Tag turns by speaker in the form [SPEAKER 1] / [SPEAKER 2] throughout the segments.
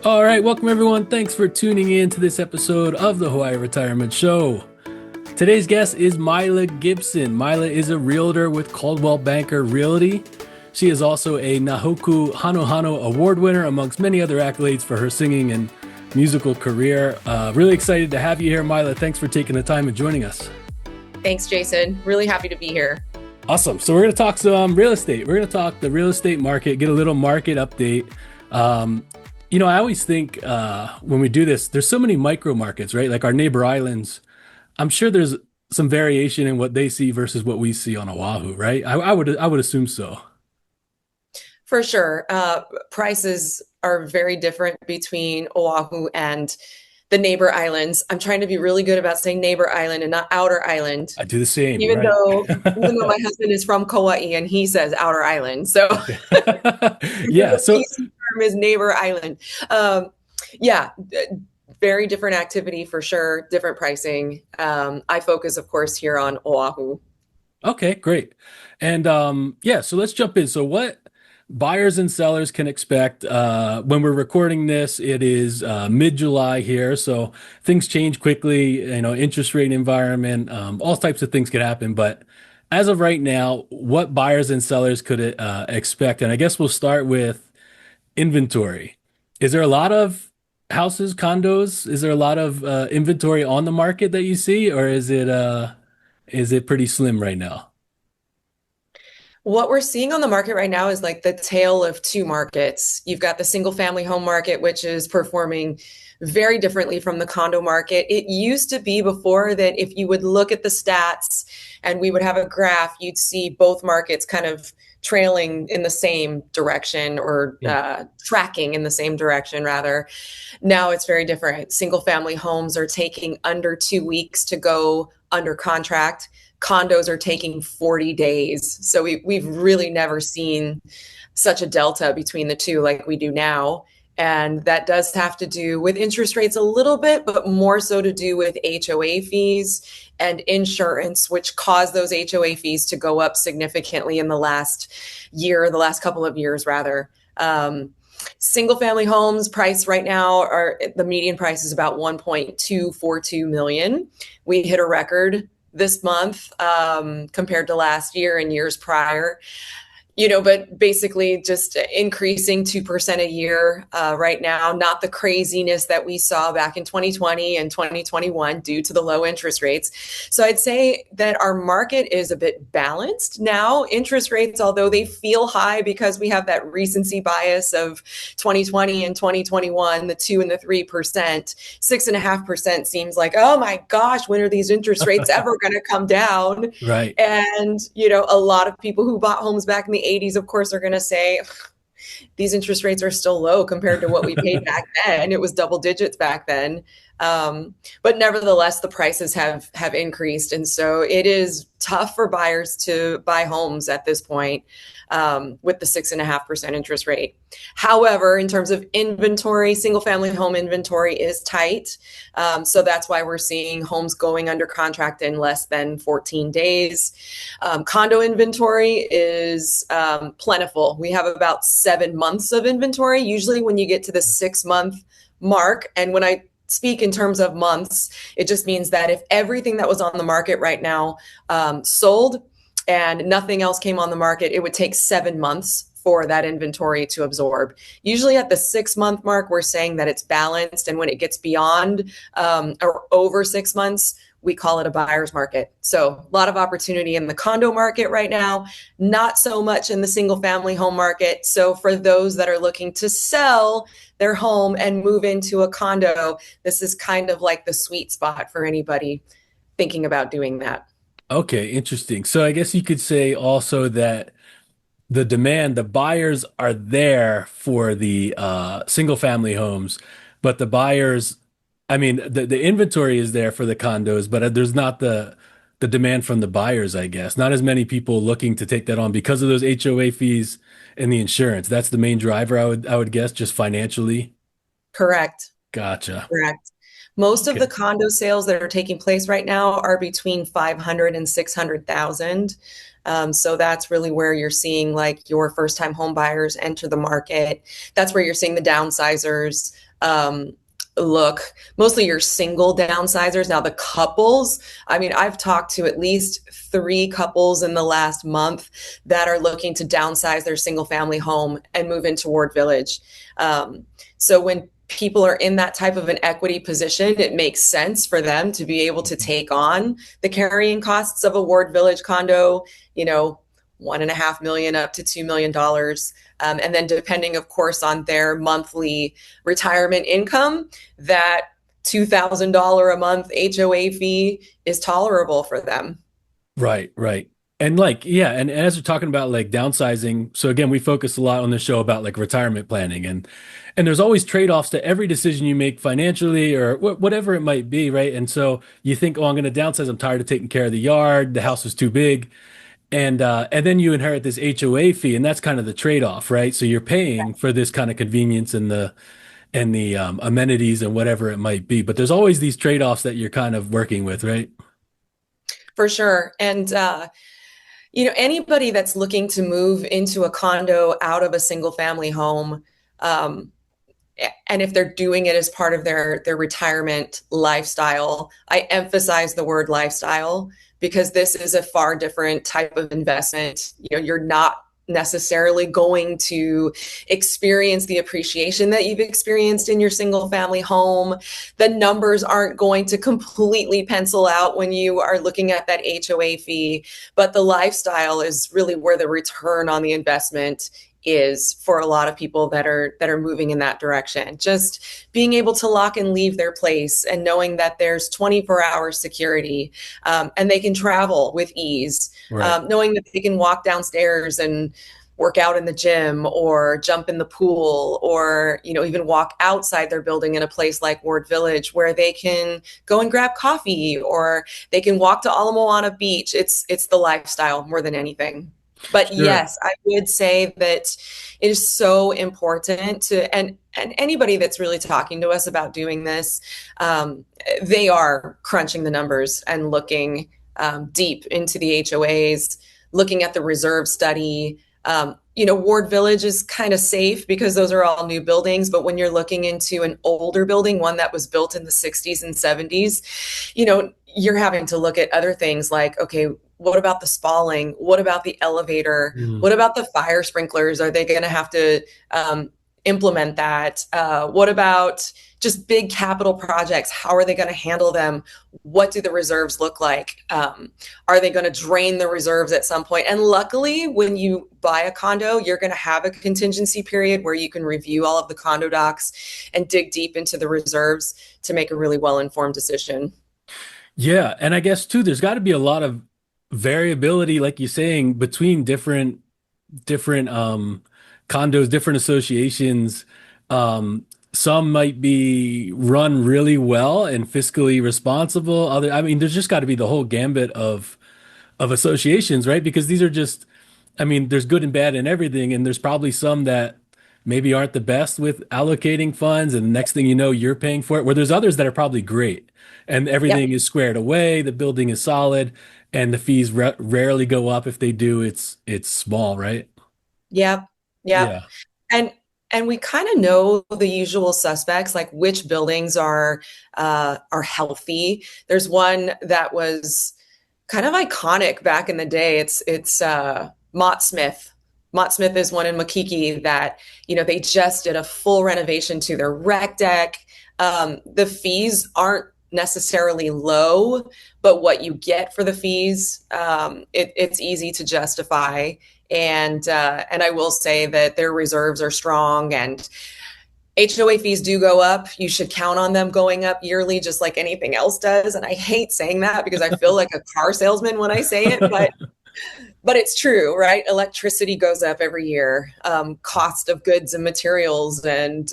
[SPEAKER 1] All right, welcome everyone. Thanks for tuning in to this episode of the Hawaiʻi Retirement Show. Today's guest is Maila Gibson. Maila is a realtor with Coldwell Banker Realty. She is also a Nahoku Hano Award winner, amongst many other accolades for her singing and musical career. Really excited to have you here, Maila. Thanks for taking the time and joining us.
[SPEAKER 2] Thanks, Jason. Really happy to be here.
[SPEAKER 1] Awesome. So we're going to talk some real estate. We're going to talk the real estate market, get a little market update. I always think when we do this, there's so many micro markets, right? Like our neighbor islands. I'm sure there's some variation in what they see versus what we see on Oahu, right? I would assume so.
[SPEAKER 2] For sure. Prices are very different between Oahu and the neighbor islands. I'm trying to be really good about saying neighbor island and not outer island.
[SPEAKER 1] I do the same.
[SPEAKER 2] Even
[SPEAKER 1] right?
[SPEAKER 2] though my husband is from Kauai and he says outer island. So
[SPEAKER 1] yeah. So
[SPEAKER 2] the term is neighbor island. Very different activity for sure. Different pricing. I focus, of course, here on Oahu.
[SPEAKER 1] Okay, great. And so let's jump in. So what buyers and sellers can expect when we're recording this? It is mid-July here, so things change quickly. Interest rate environment, all types of things could happen. But as of right now, what buyers and sellers could expect? And I guess we'll start with inventory. Is there a lot of houses, condos? Is there a lot of inventory on the market that you see, or is it pretty slim right now?
[SPEAKER 2] What we're seeing on the market right now is like the tale of two markets. You've got the single family home market, which is performing very differently from the condo market. It used to be before that if you would look at the stats and we would have a graph, you'd see both markets kind of trailing in the same direction or tracking in the same direction, rather. Now it's very different. Single family homes are taking under 2 weeks to go under contract. Condos are taking 40 days. So we've really never seen such a delta between the two like we do now. And that does have to do with interest rates a little bit, but more so to do with HOA fees and insurance, which caused those HOA fees to go up significantly in the last couple of years rather. Single family homes price right now the median price is about 1.242 million. We hit a record this month compared to last year and years prior, but basically just increasing 2% a year right now, not the craziness that we saw back in 2020 and 2021 due to the low interest rates. So I'd say that our market is a bit balanced now. Interest rates, although they feel high because we have that recency bias of 2020 and 2021, the 2 and the 3%, 6.5% seems like, oh my gosh, when are these interest rates ever going to come down?
[SPEAKER 1] Right.
[SPEAKER 2] And, a lot of people who bought homes back in the 80s, of course, are going to say these interest rates are still low compared to what we paid back then. It was double digits back then. But nevertheless, the prices have increased. And so it is tough for buyers to buy homes at this point with the 6.5% interest rate. However, in terms of inventory, single family home inventory is tight. So that's why we're seeing homes going under contract in less than 14 days. Condo inventory is plentiful. We have about 7 months of inventory. Usually when you get to the 6-month mark, and when I speak in terms of months, it just means that if everything that was on the market right now sold and nothing else came on the market, it would take 7 months for that inventory to absorb. Usually at the 6-month mark, we're saying that it's balanced. And when it gets beyond or over 6 months, we call it a buyer's market. So a lot of opportunity in the condo market right now, not so much in the single family home market. So for those that are looking to sell their home and move into a condo, this is kind of like the sweet spot for anybody thinking about doing that.
[SPEAKER 1] Okay, interesting. So I guess you could say also that the buyers are there for the single family homes, but the inventory is there for the condos, but there's not the demand from the buyers, I guess. Not as many people looking to take that on because of those HOA fees and the insurance. That's the main driver, I would guess, just financially.
[SPEAKER 2] Correct.
[SPEAKER 1] Gotcha.
[SPEAKER 2] Correct. Most of
[SPEAKER 1] Okay.
[SPEAKER 2] the condo sales that are taking place right now are between 500 and 600,000. So that's really where you're seeing like your first time home buyers enter the market. That's where you're seeing the downsizers um, look. Mostly your single downsizers. Now the couples, I mean, I've talked to at least 3 couples in the last month that are looking to downsize their single family home and move into Ward Village. So when people are in that type of an equity position, it makes sense for them to be able to take on the carrying costs of a Ward Village condo, 1.5 million up to $2 million. And then depending, of course, on their monthly retirement income, that $2,000 a month HOA fee is tolerable for them.
[SPEAKER 1] Right, right. And like, yeah, and as we're talking about like downsizing, so again, we focus a lot on the show about like retirement planning and there's always trade-offs to every decision you make financially or whatever it might be, right? And so you think, oh, I'm going to downsize. I'm tired of taking care of the yard. The house is too big. And then you inherit this HOA fee, and that's kind of the trade-off, right? So you're paying for this kind of convenience and the amenities and whatever it might be. But there's always these trade-offs that you're kind of working with, right?
[SPEAKER 2] For sure. And anybody that's looking to move into a condo out of a single family home, um, and if they're doing it as part of their retirement lifestyle, I emphasize the word lifestyle because this is a far different type of investment. You're not necessarily going to experience the appreciation that you've experienced in your single family home. The numbers aren't going to completely pencil out when you are looking at that HOA fee, but the lifestyle is really where the return on the investment is for a lot of people that are moving in that direction. Just being able to lock and leave their place and knowing that there's 24-hour security, and they can travel with ease,
[SPEAKER 1] Right.
[SPEAKER 2] knowing that they can walk downstairs and work out in the gym or jump in the pool or even walk outside their building in a place like Ward Village where they can go and grab coffee or they can walk to Ala Moana Beach. It's the lifestyle more than anything. But
[SPEAKER 1] Sure.
[SPEAKER 2] yes, I would say that it is so important to, and anybody that's really talking to us about doing this, they are crunching the numbers and looking deep into the HOAs, looking at the reserve study. Ward Village is kind of safe because those are all new buildings. But when you're looking into an older building, one that was built in the 60s and 70s, you're having to look at other things like, okay, what about the spalling? What about the elevator?
[SPEAKER 1] Mm.
[SPEAKER 2] What about the fire sprinklers? Are they going to have to implement that? What about just big capital projects? How are they going to handle them? What do the reserves look like? Are they going to drain the reserves at some point? And luckily, when you buy a condo, you're going to have a contingency period where you can review all of the condo docs and dig deep into the reserves to make a really well-informed decision.
[SPEAKER 1] Yeah, and I guess too, there's got to be a lot of variability, like you're saying, between different condos, different associations. Some might be run really well and fiscally responsible. I mean, there's just got to be the whole gambit of associations, right? Because these are just, I mean, there's good and bad in everything, and there's probably some that maybe aren't the best with allocating funds, and the next thing you know, you're paying for it. Where there's others that are probably great, and
[SPEAKER 2] Yep.
[SPEAKER 1] everything is squared away, the building is solid, and the fees rarely go up. If they do, it's small, right?
[SPEAKER 2] Yep. Yep.
[SPEAKER 1] Yeah.
[SPEAKER 2] And and we kind of know the usual suspects, like which buildings are healthy. There's one that was kind of iconic back in the day. It's Mott Smith. Mott Smith is one in Makiki that they just did a full renovation to their rec deck. The fees aren't necessarily low, but what you get for the fees, it's easy to justify. And I will say that their reserves are strong and HOA fees do go up. You should count on them going up yearly, just like anything else does. And I hate saying that because I feel like a car salesman when I say it, but it's true, right? Electricity goes up every year. Cost of goods and materials, and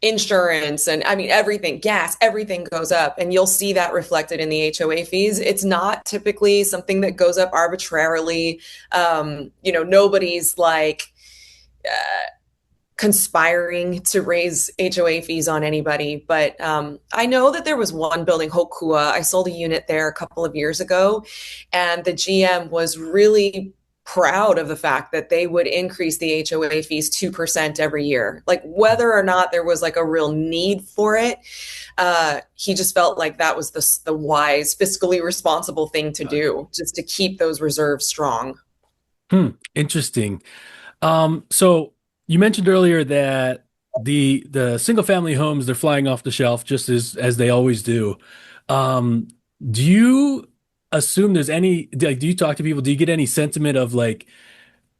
[SPEAKER 2] insurance, and I mean everything, gas, everything goes up, and you'll see that reflected in the HOA fees. It's not typically something that goes up arbitrarily. Nobody's like conspiring to raise HOA fees on anybody. But I know that there was one building, Hokua. I sold a unit there a couple of years ago, and the GM was really proud of the fact that they would increase the HOA fees 2% every year. Like whether or not there was like a real need for it, he just felt like that was the wise, fiscally responsible thing to do, just to keep those reserves strong.
[SPEAKER 1] Interesting. So you mentioned earlier that the single family homes, they're flying off the shelf just as they always do. Um, do you assume there's any, like, do you talk to people? Do you get any sentiment of like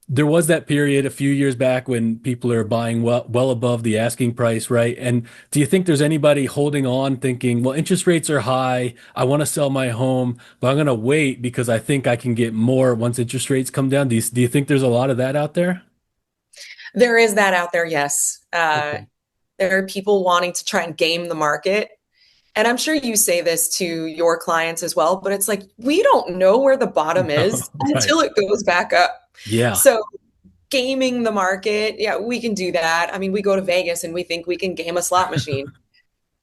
[SPEAKER 1] there was that period a few years back when people are buying well above the asking price, right? And do you think there's anybody holding on thinking, well, interest rates are high, I want to sell my home, but I'm going to wait because I think I can get more once interest rates come down? Do you think there's a lot of that out there?
[SPEAKER 2] There is that out there, yes.
[SPEAKER 1] Okay.
[SPEAKER 2] There are people wanting to try and game the market. And I'm sure you say this to your clients as well, but it's like, we don't know where the bottom is
[SPEAKER 1] Right.
[SPEAKER 2] until it goes back up.
[SPEAKER 1] Yeah.
[SPEAKER 2] So gaming the market, yeah, we can do that. I mean, we go to Vegas and we think we can game a slot machine.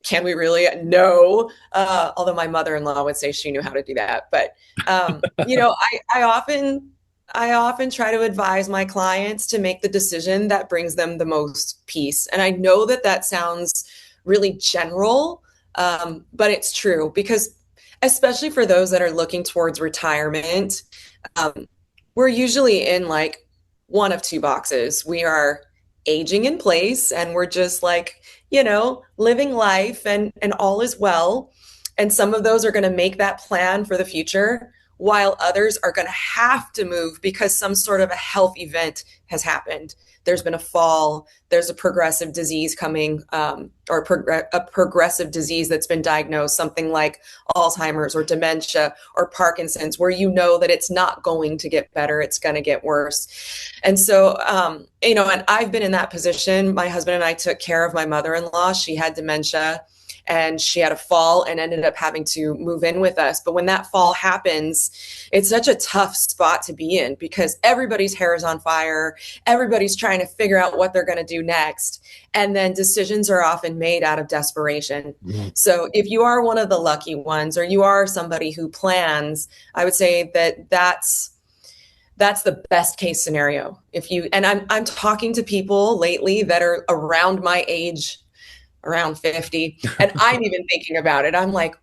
[SPEAKER 2] Can we really? No. Although my mother-in-law would say she knew how to do that. But I often try to advise my clients to make the decision that brings them the most peace. And I know that that sounds really general, but it's true because especially for those that are looking towards retirement, um, we're usually in like one of two boxes. We are aging in place and we're just like, living life and all is well. And some of those are going to make that plan for the future, while others are going to have to move because some sort of a health event has happened. There's been a fall, there's a progressive disease coming, a progressive disease that's been diagnosed, something like Alzheimer's or dementia or Parkinson's, where you know that it's not going to get better, it's going to get worse. And so, and I've been in that position. My husband and I took care of my mother-in-law. She had dementia and she had a fall and ended up having to move in with us. But when that fall happens, it's such a tough spot to be in because everybody's hair is on fire. Everybody's trying to figure out what they're going to do next. And then decisions are often made out of desperation.
[SPEAKER 1] Mhm.
[SPEAKER 2] So if you are one of the lucky ones or you are somebody who plans, I would say that that's the best case scenario. I'm talking to people lately that are around my age, around 50, and I'm even thinking about it. I'm like,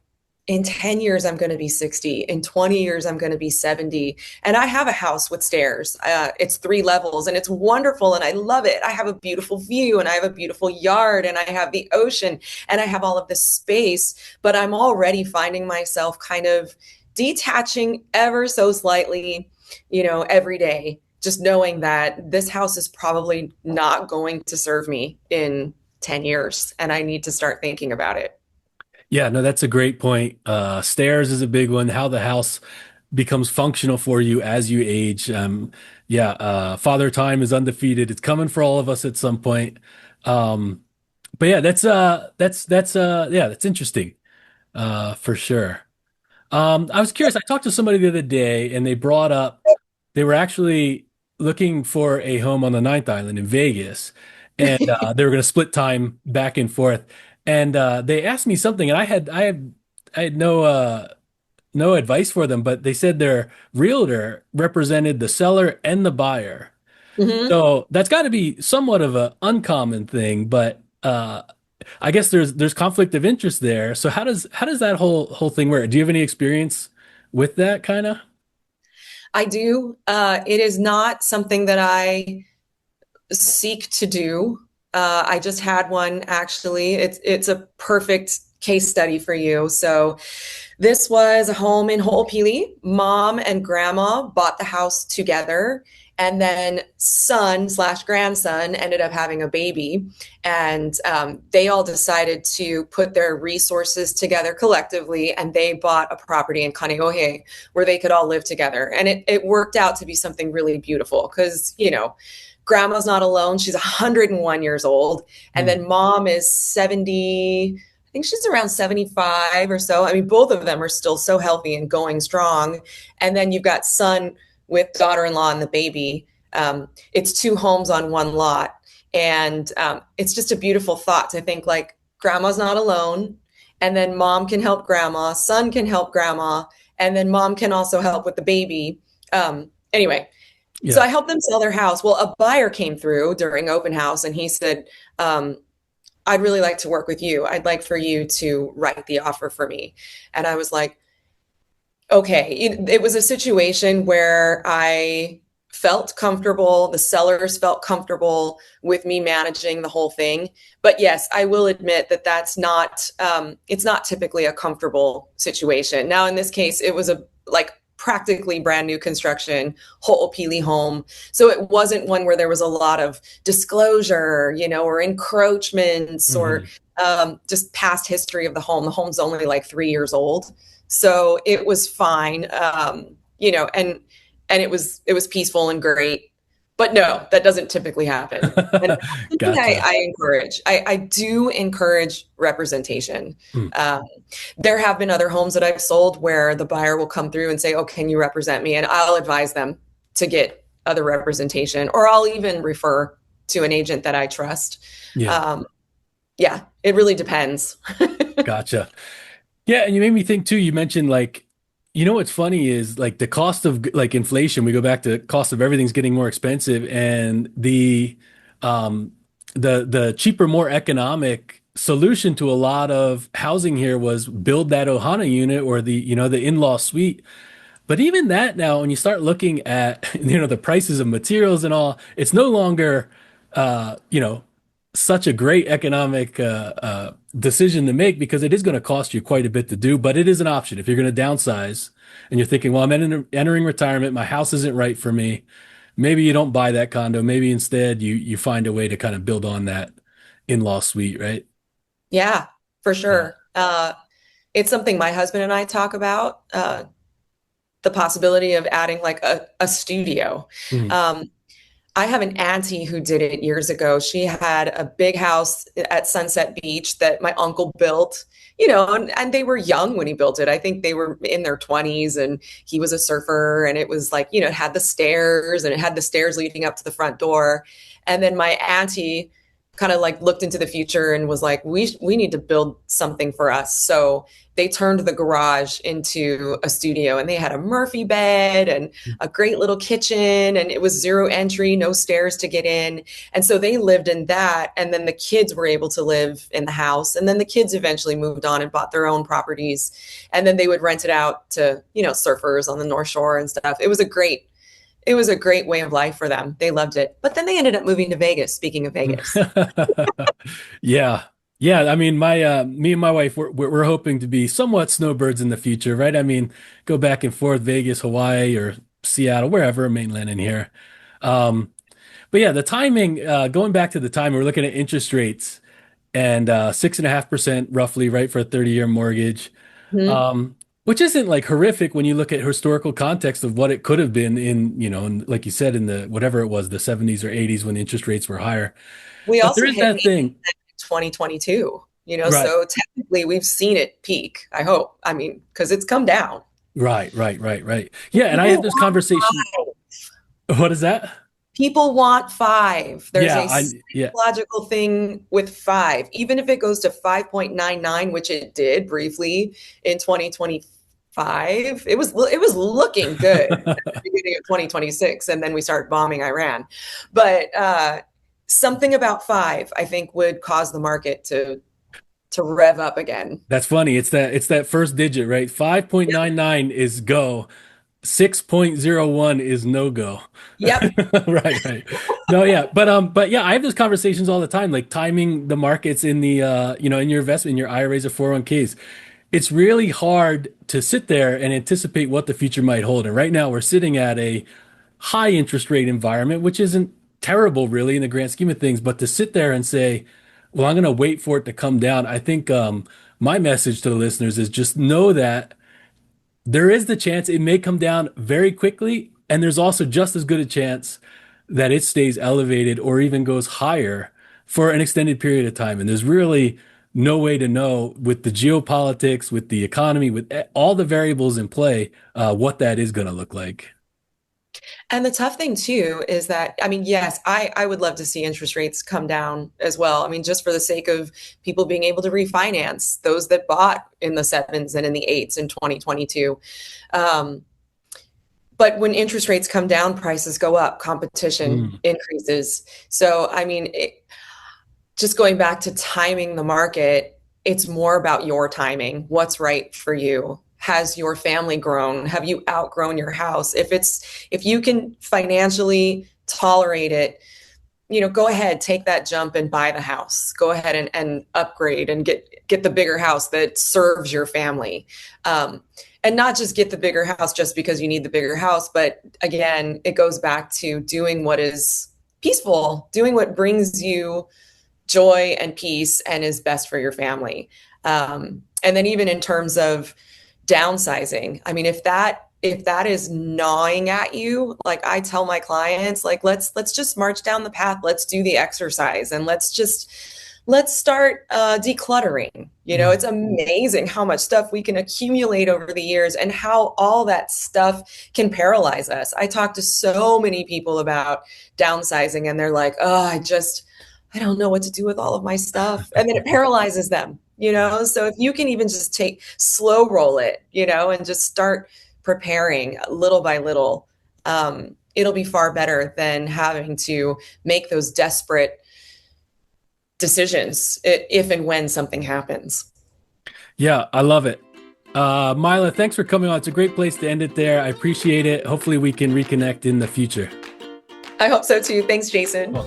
[SPEAKER 2] in 10 years, I'm going to be 60. In 20 years, I'm going to be 70. And I have a house with stairs. It's 3 levels and it's wonderful. And I love it. I have a beautiful view and I have a beautiful yard and I have the ocean and I have all of this space, but I'm already finding myself kind of detaching ever so slightly, every day, just knowing that this house is probably not going to serve me in 10 years and I need to start thinking about it.
[SPEAKER 1] Yeah, no, that's a great point. Stairs is a big one. How the house becomes functional for you as you age. Yeah, Father Time is undefeated. It's coming for all of us at some point. Um, but yeah, that's interesting, for sure. I was curious. I talked to somebody the other day, and they brought up they were actually looking for a home on the Ninth Island in Vegas, and they were going to split time back and forth. And they asked me something, and I had no advice for them, but they said their realtor represented the seller and the buyer.
[SPEAKER 2] Mhm.
[SPEAKER 1] So that's got to be somewhat of an uncommon thing, but I guess there's conflict of interest there. So how does that whole thing work? Do you have any experience with that kind of?
[SPEAKER 2] I do. It is not something that I seek to do. I just had one actually. It's a perfect case study for you. So this was a home in Ho'opili. Mom and grandma bought the house together, and then son slash grandson ended up having a baby, and they all decided to put their resources together collectively, and they bought a property in Kaneohe where they could all live together, and it worked out to be something really beautiful because grandma's not alone. She's 101 years old. And
[SPEAKER 1] Hmm.
[SPEAKER 2] then mom is 70. I think she's around 75 or so. I mean, both of them are still so healthy and going strong. And then you've got son with daughter-in-law and the baby. It's 2 homes on 1 lot. And it's just a beautiful thought to think like grandma's not alone. And then mom can help grandma, son can help grandma, and then mom can also help with the baby. Anyway, So
[SPEAKER 1] Yeah.
[SPEAKER 2] I helped them sell their house. Well, a buyer came through during open house and he said, I'd really like to work with you. I'd like for you to write the offer for me. And I was like, okay. It was a situation where I felt comfortable. The sellers felt comfortable with me managing the whole thing. But yes, I will admit that that's not, it's not typically a comfortable situation. Now, in this case, it was a like practically brand new construction, ho'opili home. So it wasn't one where there was a lot of disclosure, or encroachments or
[SPEAKER 1] Hmm.
[SPEAKER 2] just past history of the home. The home's only like 3 years old. So it was fine. And it was peaceful and great. But no, that doesn't typically happen. And that's something
[SPEAKER 1] Gotcha.
[SPEAKER 2] I encourage. I do encourage representation.
[SPEAKER 1] Mm.
[SPEAKER 2] Um, there have been other homes that I've sold where the buyer will come through and say, "Oh, can you represent me?" And I'll advise them to get other representation, or I'll even refer to an agent that I trust.
[SPEAKER 1] Yeah.
[SPEAKER 2] Um, yeah, it really depends.
[SPEAKER 1] Gotcha. Yeah, and you made me think too. You mentioned like, what's funny is like the cost of like inflation. We go back to cost of everything's getting more expensive, and um, the cheaper, more economic solution to a lot of housing here was build that Ohana unit or the in-law suite. But even that now, when you start looking at the prices of materials and all, it's no longer uh, you know such a great economic decision to make because it is going to cost you quite a bit to do. But it is an option if you're going to downsize and you're thinking, well, I'm entering retirement, my house isn't right for me. Maybe you don't buy that condo. Maybe instead you find a way to kind of build on that in-law suite, right?
[SPEAKER 2] Yeah, for
[SPEAKER 1] Yeah.
[SPEAKER 2] sure. It's something my husband and I talk about, the possibility of adding like a studio.
[SPEAKER 1] Mhm.
[SPEAKER 2] Um, I have an auntie who did it years ago. She had a big house at Sunset Beach that my uncle built, and they were young when he built it. I think they were in their 20s and he was a surfer. And it was like, it had the stairs and it had the stairs leading up to the front door. And then my auntie kind of like looked into the future and was like, we need to build something for us. So they turned the garage into a studio and they had a Murphy bed and a great little kitchen, and it was zero entry, no stairs to get in. And so they lived in that. And then the kids were able to live in the house. And then the kids eventually moved on and bought their own properties. And then they would rent it out to, surfers on the North Shore and stuff. It was a great way of life for them. They loved it. But then they ended up moving to Vegas, speaking of Vegas.
[SPEAKER 1] Yeah. Yeah, I mean, me and my wife, we're hoping to be somewhat snowbirds in the future, right? I mean, go back and forth, Vegas, Hawaii, or Seattle, wherever, mainland in here. Um, but yeah, the timing, going back to the time, we're looking at interest rates and 6.5% roughly, right, for a 30-year mortgage.
[SPEAKER 2] Mhm.
[SPEAKER 1] Which isn't like horrific when you look at historical context of what it could have been like you said, in the whatever it was, the 70s or 80s when interest rates were higher.
[SPEAKER 2] We
[SPEAKER 1] But there
[SPEAKER 2] also
[SPEAKER 1] is
[SPEAKER 2] hit
[SPEAKER 1] that thing.
[SPEAKER 2] 2022,
[SPEAKER 1] Right,
[SPEAKER 2] so technically we've seen it peak, I hope. I mean, because it's come down.
[SPEAKER 1] right. Yeah, and I had
[SPEAKER 2] People
[SPEAKER 1] this
[SPEAKER 2] want
[SPEAKER 1] conversation.
[SPEAKER 2] five.
[SPEAKER 1] What is that?
[SPEAKER 2] People want five. There's
[SPEAKER 1] Yeah,
[SPEAKER 2] a
[SPEAKER 1] yeah,
[SPEAKER 2] psychological thing with five. Even if it goes to 5.99, which it did briefly in 2025, it was looking good at the beginning of 2026, and then we started bombing Iran. But something about five, I think, would cause the market to rev up again.
[SPEAKER 1] That's funny. It's that first digit, right? 5.99 is go. 6.01 is no go.
[SPEAKER 2] Yep.
[SPEAKER 1] Right. No, yeah. But yeah, I have those conversations all the time, like timing the markets in in your investment, in your IRAs or 401ks. It's really hard to sit there and anticipate what the future might hold. And right now we're sitting at a high interest rate environment, which isn't terrible really in the grand scheme of things, but to sit there and say, well, I'm going to wait for it to come down. I think my message to the listeners is just know that there is the chance it may come down very quickly, and there's also just as good a chance that it stays elevated or even goes higher for an extended period of time. And there's really no way to know with the geopolitics, with the economy, with all the variables in play, what that is going to look like.
[SPEAKER 2] And the tough thing too is that, I mean, yes, I would love to see interest rates come down as well. I mean, just for the sake of people being able to refinance, those that bought in the sevens and in the eights in 2022. Um, But when interest rates come down, prices go up, competition increases. So, I mean, just going back to timing the market, it's more about your timing. What's right for you? Has your family grown? Have you outgrown your house? If you can financially tolerate it, go ahead, take that jump and buy the house. Go ahead and upgrade and get the bigger house that serves your family. And not just get the bigger house just because you need the bigger house, but again, it goes back to doing what is peaceful, doing what brings you joy and peace and is best for your family. And then even in terms of downsizing, I mean, if that is gnawing at you, like I tell my clients, like, let's just march down the path. Let's do the exercise and let's start decluttering. It's amazing how much stuff we can accumulate over the years and how all that stuff can paralyze us. I talk to so many people about downsizing and they're like, oh, I don't know what to do with all of my stuff. And then it paralyzes them, So if you can even just slow roll it, and just start preparing little by little, it'll be far better than having to make those desperate decisions if and when something happens.
[SPEAKER 1] Yeah, I love it. Maila, thanks for coming on. It's a great place to end it there. I appreciate it. Hopefully we can reconnect in the future.
[SPEAKER 2] I hope so too. Thanks, Jason.
[SPEAKER 1] Well,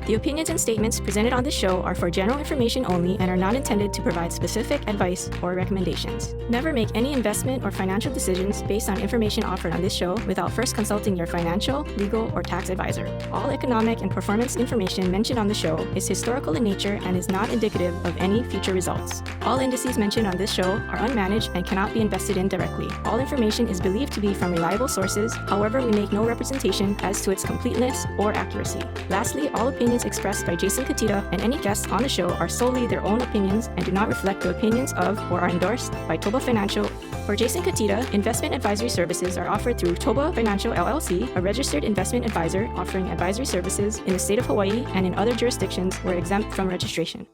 [SPEAKER 3] The opinions and statements presented on this show are for general information only and are not intended to provide specific advice or recommendations. Never make any investment or financial decisions based on information offered on this show without first consulting your financial, legal, or tax advisor. All economic and performance information mentioned on the show is historical in nature and is not indicative of any future results. All indices mentioned on this show are unmanaged and cannot be invested in directly. All information is believed to be from reliable sources. However, we make no representation as to its completeness or accuracy. Lastly, all opinions expressed by Jason Cutitta and any guests on the show are solely their own opinions and do not reflect the opinions of or are endorsed by Toba Financial. For Jason Cutitta, investment advisory services are offered through Toba Financial LLC, a registered investment advisor offering advisory services in the state of Hawaii and in other jurisdictions where exempt from registration.